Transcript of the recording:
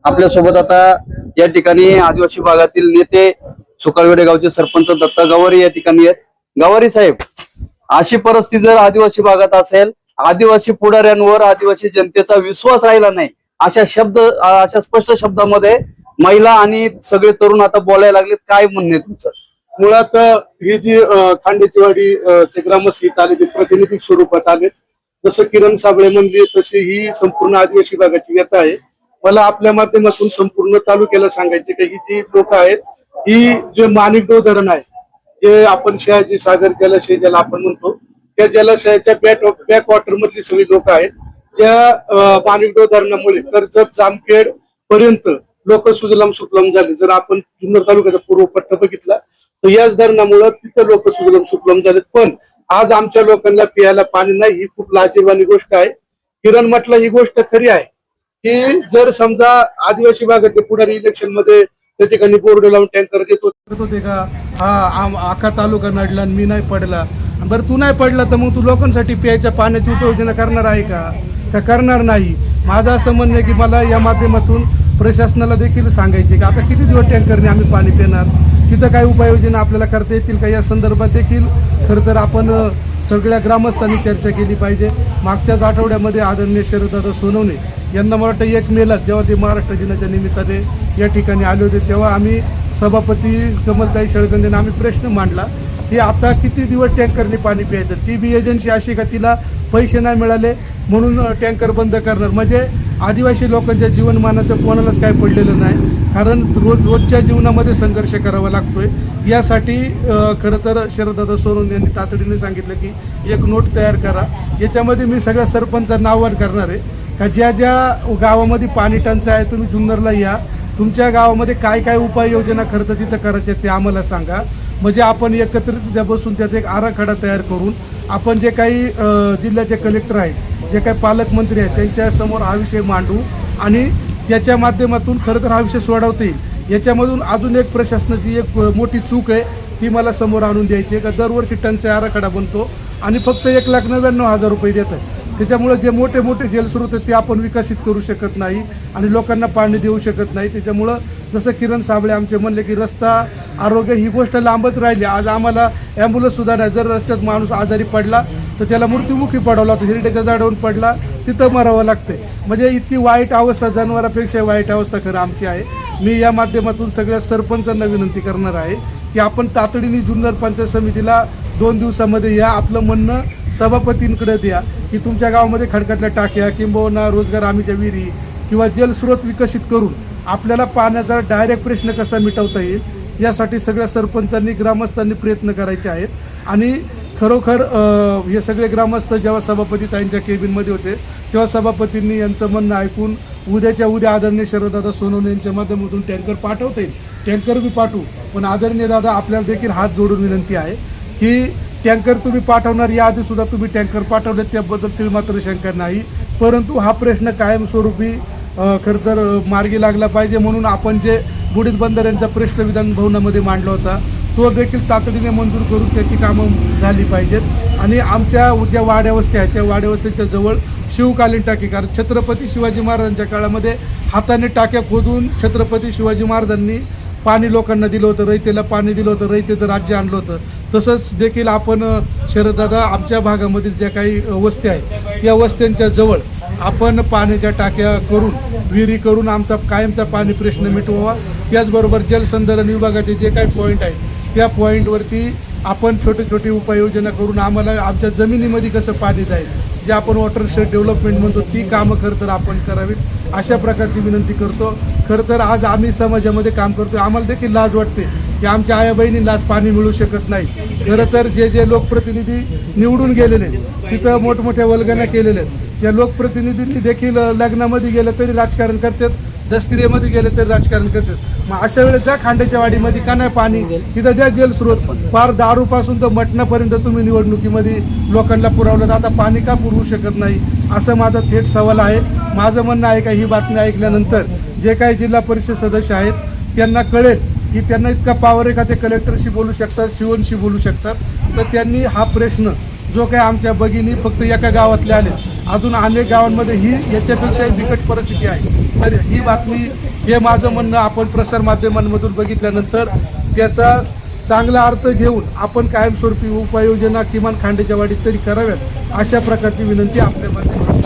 आपल्या सोबत आता या ठिकाणी आदिवासी भागातील नेते सुकाळवेडे गावचे सरपंच दत्ता गवारी या ठिकाणी आहेत। गवारी साहेब, अशी परिस्थिती जर आदिवासी भागात असेल, आदिवासी पुढाऱ्यांवर आदिवासी जनतेचा विश्वास राहिला नाही, अशा स्पष्ट शब्दामध्ये महिला आणि सगळे तरुण आता बोलायला लागलेत, काय म्हणणे तुमचं? मुळात ही जी खांडेचीवाडी चे ग्रामस्थ इथं आले ते प्रतिनिधी स्वरूपात आले। जसं किरण साबळे म्हणले तशी ही संपूर्ण आदिवासी भागाची व्यथा आहे। मला आपल्या माध्यमातून संपूर्ण तालुक्याला सांगायचे की ही जी लोक आहेत, ही जे माणिकडो धरण आहे, जे आपण शहाजी सागर जलाशय ज्याला आपण म्हणतो, त्या जलाशयाच्या बॅक वॉटर मधली सगळी लोक आहेत। त्या माणिकडो धरणामुळे कर्जत जामखेड पर्यंत लोक सुजलाम सुफलाम झाले। जर आपण जुन्नर तालुक्याचा पूर्व पट्टा बघितला तर याच धरणामुळे तिथं लोक सुजलाम सुफलाम झालेत। पण आज आमच्या लोकांना पियाला पाणी नाही, ही खूप लाजिरवाणी गोष्ट आहे। किरण म्हटलं ही गोष्ट खरी आहे की जर समजा आदिवासी भागातले पुढारी इलेक्शन मध्ये त्या ठिकाणी बोर्ड लावून टँकर देत होते का, हा आखा तालुका नडला मी नाही पडला, बरं तू नाही पडला तर मग तू लोकांसाठी प्यायच्या पाण्याची उपयोजना करणार आहे का करणार नाही? माझं असं म्हणणं आहे की मला या माध्यमातून प्रशासनाला देखील सांगायचे की आता किती दिवस टँकरने आम्ही पाणी पिणार, तिथं काय उपाययोजना आपल्याला करता येतील का, या संदर्भात देखील खरं तर आपण सगळ्या ग्रामस्थांनी चर्चा केली पाहिजे। मागच्याच आठवड्यामध्ये आदरणीय शरददादा सोनवणे यांना मला वाटतं 1 मेला जेव्हा ते महाराष्ट्र दिनाच्या निमित्ताने या ठिकाणी आले होते, तेव्हा आम्ही सभापती कमलताई शळगंदेंना आम्ही प्रश्न मांडला की आता किती दिवस टँकरने पाणी प्यायचं? ती बी एजन्सी अशी का तिला पैसे नाही मिळाले म्हणून टँकर बंद करणार? म्हणजे आदिवासी लोकांच्या जीवनमानाचं कोणालाच काय पडलेलं नाही, कारण रोजच्या जीवनामध्ये संघर्ष करावा लागतोय। यासाठी खरं तर शरददादा सोनवणे यांनी तातडीने सांगितलं की एक नोट तयार करा, याच्यामध्ये मी सगळ्या सरपंचांना आवाहन करणार आहे का ज्या ज्या गावामध्ये पाणी टंचाई आहे तुम्ही जुन्नरला या, तुमच्या गावामध्ये काय काय उपाययोजना खरं तर तिथं करायच्या ते आम्हाला सांगा। म्हणजे आपण एकत्रित बसून त्याचा एक आराखडा तयार करून आपण जे काही जिल्ह्याचे कलेक्टर आहेत, जे काही पालकमंत्री आहेत त्यांच्या समोर हा विषय मांडू आणि त्याच्या माध्यमातून खरं तर हा विषय सोडवता येईल। याच्यामधून अजून एक प्रशासनाची एक मोठी चूक आहे, ती मला समोर आणून द्यायची आहे का दरवर्षी टंचाई आराखडा बनतो आणि फक्त 1,99,000 रुपये देतात। त्याच्यामुळे जे मोठे मोठे जलस्रोत आहेत ते आपण विकसित करू शकत नाही आणि लोकांना पाणी देऊ शकत नाही। त्याच्यामुळं जसं किरण साबळे आमचे म्हणले की रस्ता आरोग्य ही गोष्ट लांबच राहिली। आज आम्हाला ॲम्ब्युलन्स सुद्धा नाही, जर रस्त्यात माणूस आजारी पडला तर त्याला मृत्युमुखी पडावं लागतं, हिरड्याच्या झाडावरून पडला तिथं मरावं लागते। म्हणजे इतकी वाईट अवस्था, जनावरापेक्षा वाईट अवस्था खरं आमची आहे। मी या माध्यमातून सगळ्या सरपंचांना विनंती करणार आहे की आपण तातडीने जुन्नर पंचायत समितीला 2 दिवसामध्ये या, आपलं म्हणणं सभापतींकडे द्या की तुमच्या गावामध्ये खडकातल्या टाक्या किंबहुना रोजगार हमीच्या विहिरी किंवा जलस्रोत विकसित करून आपल्याला पाण्याचा डायरेक्ट प्रश्न कसा मिटवता येईल, यासाठी सगळ्या सरपंचांनी ग्रामस्थांनी प्रयत्न करायचे आहेत। आणि खरोखर हे सगळे ग्रामस्थ जेव्हा सभापती ताईंच्या केबिनमध्ये होते तेव्हा सभापतींनी यांचं म्हणणं ऐकून उद्याच्या उद्या आदरणीय शरददादा सोनवणे यांच्या माध्यमातून टँकर पाठवता येईल, टँकर बी पाठवू। पण आदरणीय दादा, आपल्याला देखील हात जोडून विनंती आहे की टँकर तुम्ही पाठवणार, याआधी सुद्धा तुम्ही टँकर पाठवले त्याबद्दल मात्र शंका नाही, परंतु हा प्रश्न कायमस्वरूपी खरं तर मार्गी लागला पाहिजे। म्हणून आपण जे बुडीत बंदर यांचा प्रश्न विधान भवनामध्ये मांडला होता तो देखील तातडीने मंजूर करून त्याची कामं झाली पाहिजेत। आणि आमच्या ज्या वाड्यावस्त्या आहेत त्या वाड्यावस्त्यांच्या जवळ शिवकालीन टाकी, कारण छत्रपती शिवाजी महाराजांच्या काळामध्ये हाताने टाक्या खोदून छत्रपती शिवाजी महाराजांनी पाणी लोकांना दिलं होतं, रयतेला पाणी दिलं होतं, रयतेचं राज्य आणलं होतं। तसंच देखील आपण शरददादा आमच्या भागामधील ज्या काही वस्त्या आहेत या वस्त्यांच्या जवळ आपण पाण्याच्या टाक्या करून विहिरी करून आमचा कायमचा पाणी प्रश्न मिटवावा। त्याचबरोबर जलसंधारण विभागाचे जे काही पॉईंट आहेत त्या पॉईंटवरती आपण छोटे छोटे उपाययोजना करून आम्हाला आमच्या जमिनीमध्ये कसं पाणी जाईल, जे आपण वॉटरशेड डेव्हलपमेंट म्हणतो, ती कामं खरं तर आपण करावीत, अशा प्रकारची विनंती करतो। खरं तर आज आम्ही समाजामध्ये काम करतो, आम्हाला देखील लाज वाटते की आमच्या आया बहिणींना आज पाणी मिळू शकत नाही। खरं तर जे लोकप्रतिनिधी निवडून गेलेले तिथं मोठमोठ्या वल्गना केलेल्या आहेत, त्या लोकप्रतिनिधींनी देखील लग्नामध्ये गेलं तरी राजकारण करतात, दसकिरेमध्ये गेले तरी राजकारण करतात। मग अशा वेळेस ज्या खांड्याच्या वाडीमध्ये का नाही पाणी, तिथं ज्या जलस्रोत फार दारूपासून तर मटणापर्यंत तुम्ही निवडणुकीमध्ये लोकांना पुरवलं, आता पाणी का पुरवू शकत नाही, असं माझा थेट सवाल आहे। माझं म्हणणं आहे का ही बातमी ऐकल्यानंतर जे काही जिल्हा परिषद सदस्य आहेत त्यांना कळेल की त्यांना इतका पावर आहे का ते कलेक्टरशी बोलू शकतात, शिवनशी बोलू शकतात, तर त्यांनी हा प्रश्न जो काही आमच्या भगिनी फक्त एका गावातले आले, अजून अनेक गावांमध्ये ही याच्यापेक्षा बिकट परिस्थिती आहे, तर ही बातमी हे माझं म्हणणं आपण प्रसार माध्यमांमधून बघितल्यानंतर त्याचा चांगला अर्थ घेऊन आपण कायमस्वरूपी उपाययोजना किमान खांडेच्या वाढीत तरी कराव्यात, अशा प्रकारची विनंती आपल्या माध्यमातून